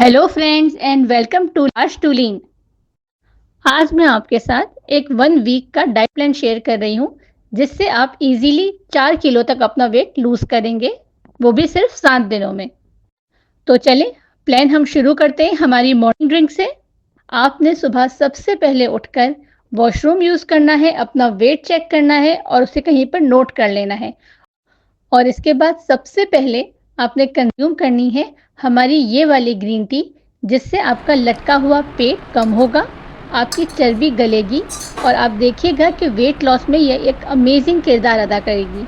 Hello friends and welcome to last to lean. आज मैं आपके साथ एक 1 वीक का डाइट प्लान शेयर कर रही हूँ जिससे आप इजीली 4 किलो तक अपना वेट लूज करेंगे, वो भी सिर्फ 7 दिनों में। तो चलें, प्लान हम शुरू करते हैं हमारी मॉर्निंग ड्रिंक से। आपने सुबह सबसे पहले उठकर वॉशरूम यूज़ करना है, अपना वेट चेक करना है और उसे कहीं पर नोट कर लेना है। और इसके बाद सबसे पहले आपने कंज्यूम करनी है हमारी ये वाली ग्रीन टी, जिससे आपका लटका हुआ पेट कम होगा, आपकी चर्बी गलेगी और आप देखिएगा कि वेट लॉस में यह एक अमेजिंग किरदार अदा करेगी।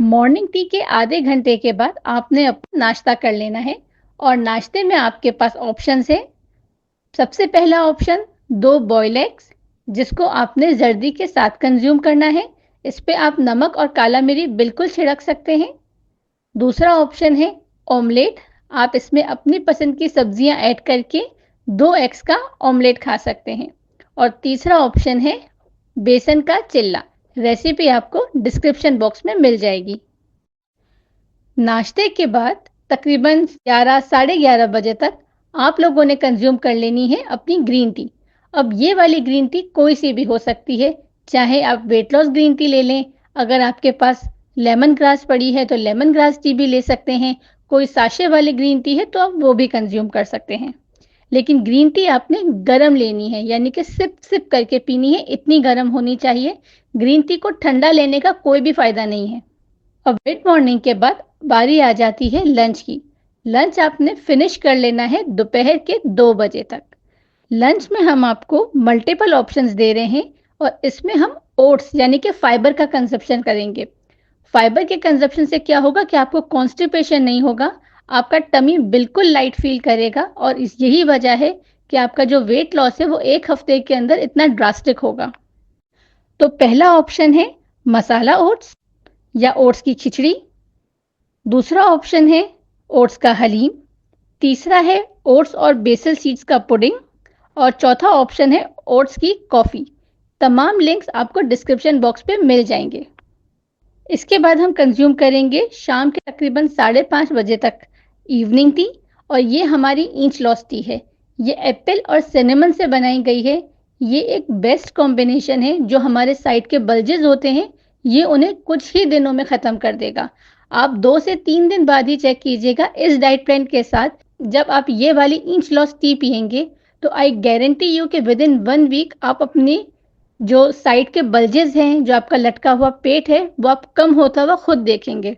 मॉर्निंग टी के आधे घंटे के बाद आपने अपना नाश्ता कर लेना है और नाश्ते में आपके पास ऑप्शंस है। सबसे पहला ऑप्शन 2 बॉयल एग्स, जिसको आपने जर्दी के साथ कंज्यूम करना है। इस पे आप नमक और काला मिरी बिल्कुल छिड़क सकते हैं। दूसरा ऑप्शन है ऑमलेट। आप इसमें अपनी पसंद की सब्जियां ऐड करके 2 एग्स का ऑमलेट खा सकते हैं। और तीसरा ऑप्शन है बेसन का चिल्ला। रेसिपी आपको डिस्क्रिप्शन बॉक्स में मिल जाएगी। नाश्ते के बाद तकरीबन 11 साढ़े 11 बजे तक आप लोगों ने कंज्यूम कर लेनी है अपनी ग्रीन टी। अब ये वाली ग्रीन टी कोई सी भी हो सकती है, चाहे आप वेट लॉस ग्रीन टी ले लें, अगर आपके पास लेमन ग्रास पड़ी है तो लेमन ग्रास टी भी ले सकते हैं, कोई साशे वाली ग्रीन टी है तो आप वो भी कंज्यूम कर सकते हैं। लेकिन ग्रीन टी आपने गरम लेनी है, यानी कि सिप सिप करके पीनी है, इतनी गरम होनी चाहिए। ग्रीन टी को ठंडा लेने का कोई भी फायदा नहीं है। अब मिड मॉर्निंग के बाद बारी आ जाती है लंच की। लंच आपने फिनिश कर लेना है दोपहर के 2 बजे तक। लंच में हम आपको मल्टीपल ऑप्शंस दे रहे हैं और इसमें हम ओट्स यानी कि फाइबर का कंजप्शन करेंगे। फाइबर के कंजप्शन से क्या होगा कि आपको कॉन्स्टिपेशन नहीं होगा, आपका टमी बिल्कुल लाइट फील करेगा और यही वजह है कि आपका जो वेट लॉस है वो 1 हफ्ते के अंदर इतना ड्रास्टिक होगा। तो पहला ऑप्शन है मसाला ओट्स या ओट्स की खिचड़ी। दूसरा ऑप्शन है ओट्स का हलीम। तीसरा है ओट्स और बेसल सीड्स का पुडिंग। और चौथा ऑप्शन है ओट्स की कॉफ़ी। तमाम लिंक्स आपको डिस्क्रिप्शन बॉक्स पे मिल जाएंगे। इसके बाद हम कंज्यूम करेंगे शाम के तकरीबन 5:30 बजे तक इवनिंग टी। और ये हमारी इंच लॉस टी है। ये एप्पल और सिनेमन से बनाई गई है। ये एक बेस्ट कॉम्बिनेशन है जो हमारे साइड के बल्जेस होते हैं, ये उन्हें कुछ ही दिनों में ख़त्म कर देगा। आप 2 से 3 दिन बाद ही चेक कीजिएगा इस डाइट प्लान के साथ, जब आप ये वाली इंच लॉस टी पिएंगे तो आई गारंटी यू कि विद इन 1 वीक आप अपनी जो साइड के बल्जेस हैं, जो आपका लटका हुआ पेट है, वो आप कम होता हुआ खुद देखेंगे।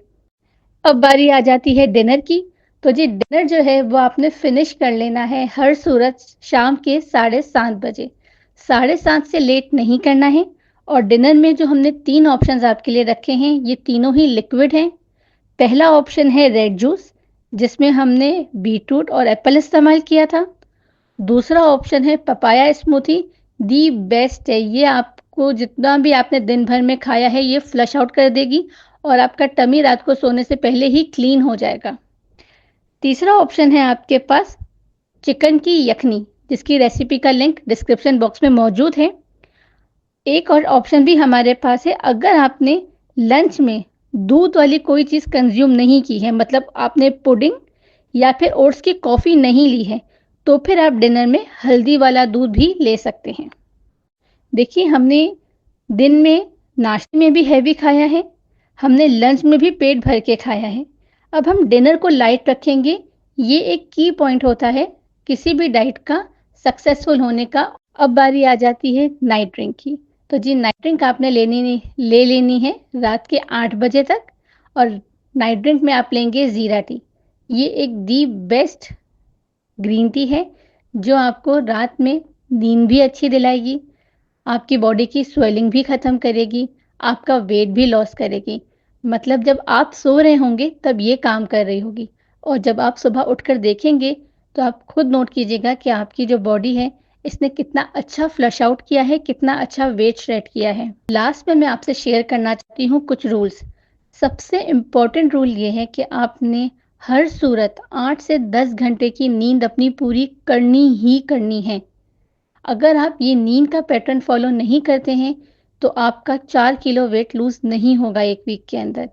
अब बारी आ जाती है डिनर की। तो जी डिनर जो है वो आपने फिनिश कर लेना है हर सूरत शाम के 7:30 बजे। 7:30 से लेट नहीं करना है। और डिनर में जो हमने 3 ऑप्शंस आपके लिए रखे हैं, ये तीनों ही लिक्विड हैं। पहला ऑप्शन है रेड जूस, जिसमें हमने बीटरूट और एप्पल इस्तेमाल किया था। दूसरा ऑप्शन है पपाया स्मूथी। दी बेस्ट है, ये आपको जितना भी आपने दिन भर में खाया है ये फ्लश आउट कर देगी और आपका टमी रात को सोने से पहले ही क्लीन हो जाएगा। तीसरा ऑप्शन है आपके पास चिकन की यखनी, जिसकी रेसिपी का लिंक डिस्क्रिप्शन बॉक्स में मौजूद है। एक और ऑप्शन भी हमारे पास है, अगर आपने लंच में दूध वाली कोई चीज़ कंज्यूम नहीं की है, मतलब आपने पुडिंग या फिर ओट्स की कॉफ़ी नहीं ली है, तो फिर आप डिनर में हल्दी वाला दूध भी ले सकते हैं। देखिए, हमने दिन में नाश्ते में भी हैवी खाया है, हमने लंच में भी पेट भर के खाया है। अब हम डिनर को लाइट रखेंगे। ये एक की पॉइंट होता है किसी भी डाइट का सक्सेसफुल होने का। अब बारी आ जाती है नाइट ड्रिंक की। तो जी नाइट ड्रिंक आपने ले लेनी है रात के 8 बजे तक। और नाइट ड्रिंक में आप लेंगे ज़ीरा टी। ये एक दी बेस्ट ग्रीन टी है जो आपको रात में नींद भी अच्छी दिलाएगी, आपकी बॉडी की स्वेलिंग भी ख़त्म करेगी, आपका वेट भी लॉस करेगी। मतलब जब आप सो रहे होंगे तब ये काम कर रही होगी और जब आप सुबह उठकर देखेंगे तो आप खुद नोट कीजिएगा कि आपकी जो बॉडी है इसने कितना अच्छा फ्लश आउट किया है, कितना अच्छा वेट शेड किया है। लास्ट में मैं आपसे शेयर करना चाहती हूँ कुछ रूल्स। सबसे इम्पोर्टेंट रूल ये है कि आपने हर सूरत 8 से 10 घंटे की नींद अपनी पूरी करनी ही करनी है। अगर आप ये नींद का पैटर्न फॉलो नहीं करते हैं तो आपका 4 किलो वेट लूज नहीं होगा 1 वीक के अंदर।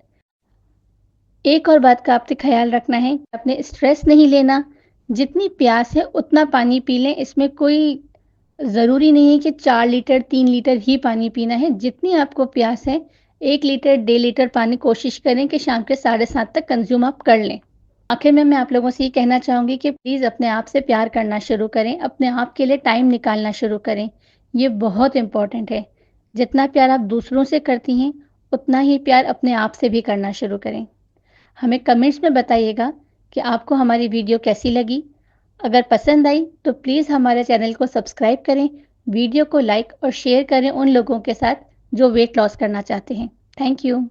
एक और बात का आपसे ख्याल रखना है कि आपने स्ट्रेस नहीं लेना, जितनी प्यास है उतना पानी पी लें, इसमें कोई ज़रूरी नहीं है कि 4 लीटर, 3 लीटर ही पानी पीना है, जितनी आपको प्यास है 1 लीटर, 1.5 लीटर पानी कोशिश करें कि शाम के 7:30 तक कंज़्यूम आप कर लें। आखिर में मैं आप लोगों से ये कहना चाहूँगी कि प्लीज़ अपने आप से प्यार करना शुरू करें, अपने आप के लिए टाइम निकालना शुरू करें। ये बहुत इम्पोर्टेंट है। जितना प्यार आप दूसरों से करती हैं, उतना ही प्यार अपने आप से भी करना शुरू करें। हमें कमेंट्स में बताइएगा कि आपको हमारी वीडियो कैसी लगी। अगर पसंद आई तो प्लीज़ हमारे चैनल को सब्सक्राइब करें, वीडियो को लाइक और शेयर करें उन लोगों के साथ जो वेट लॉस करना चाहते हैं। Thank you.